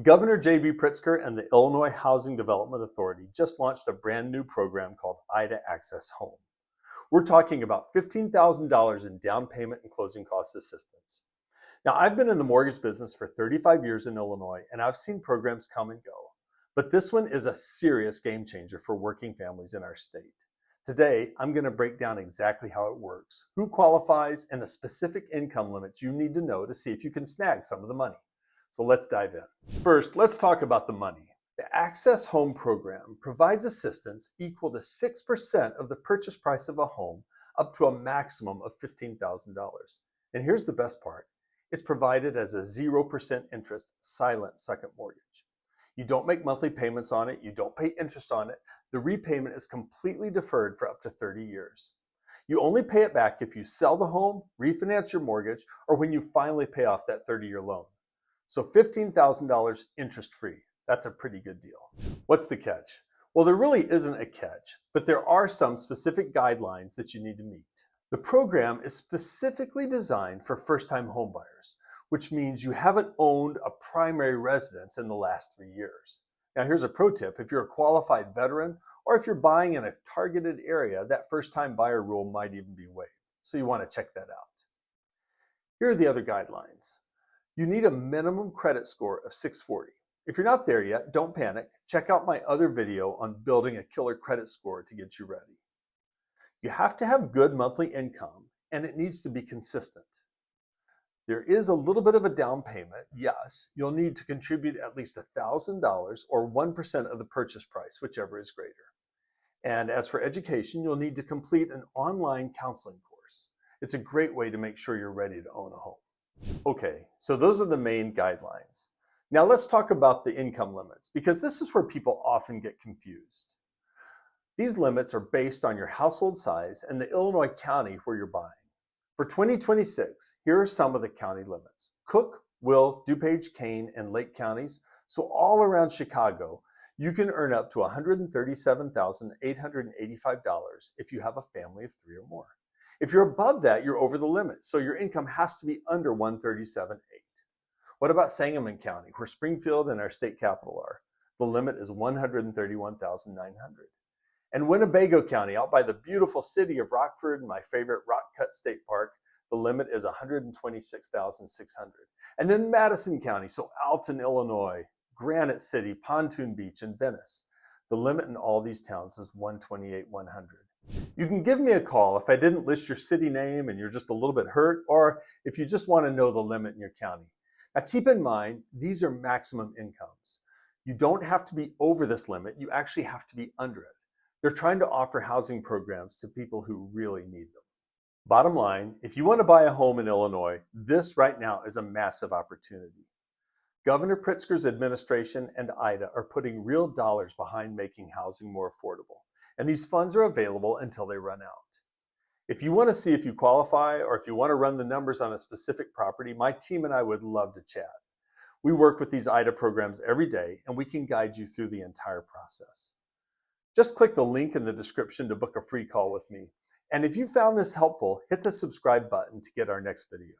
Governor J.B. Pritzker and the Illinois Housing Development Authority just launched a brand new program called IDA Access Home. We're talking about $15,000 in down payment and closing cost assistance. Now, I've been in the mortgage business for 35 years in Illinois, and I've seen programs come and go. But this one is a serious game changer for working families in our state. Today, I'm going to break down exactly how it works, who qualifies, and the specific income limits you need to know to see if you can snag some of the money. So let's dive in. First, let's talk about the money. The Access Home program provides assistance equal to 6% of the purchase price of a home up to a maximum of $15,000. And here's the best part. It's provided as a 0% interest silent second mortgage. You don't make monthly payments on it. You don't pay interest on it. The repayment is completely deferred for up to 30 years. You only pay it back if you sell the home, refinance your mortgage, or when you finally pay off that 30-year loan. So $15,000 interest-free. That's a pretty good deal. What's the catch? Well, there really isn't a catch, but there are some specific guidelines that you need to meet. The program is specifically designed for first-time homebuyers, which means you haven't owned a primary residence in the last 3 years. Now, here's a pro tip. If you're a qualified veteran or if you're buying in a targeted area, that first-time buyer rule might even be waived. So you want to check that out. Here are the other guidelines. You need a minimum credit score of 640. If you're not there yet, don't panic. Check out my other video on building a killer credit score to get you ready. You have to have good monthly income, and it needs to be consistent. There is a little bit of a down payment. Yes, you'll need to contribute at least $1,000 or 1% of the purchase price, whichever is greater. And as for education, you'll need to complete an online counseling course. It's a great way to make sure you're ready to own a home. Okay, so those are the main guidelines. Now let's talk about the income limits, because this is where people often get confused. These limits are based on your household size and the Illinois county where you're buying. For 2026, here are some of the county limits. Cook, Will, DuPage, Kane, and Lake counties, so all around Chicago, you can earn up to $137,885 if you have a family of 3 or more. If you're above that, you're over the limit, so your income has to be under $137,800. What about Sangamon County, where Springfield and our state capital are? The limit is $131,900. And Winnebago County, out by the beautiful city of Rockford and my favorite Rock Cut State Park, the limit is $126,600. And then Madison County, so Alton, Illinois, Granite City, Pontoon Beach, and Venice. The limit in all these towns is $128,100. You can give me a call if I didn't list your city name and you're just a little bit hurt, or if you just want to know the limit in your county. Now keep in mind, these are maximum incomes. You don't have to be over this limit, you actually have to be under it. They're trying to offer housing programs to people who really need them. Bottom line, if you want to buy a home in Illinois, this right now is a massive opportunity. Governor Pritzker's administration and IDA are putting real dollars behind making housing more affordable, and these funds are available until they run out. If you want to see if you qualify or if you want to run the numbers on a specific property, my team and I would love to chat. We work with these IDA programs every day, and we can guide you through the entire process. Just click the link in the description to book a free call with me. And if you found this helpful, hit the subscribe button to get our next video.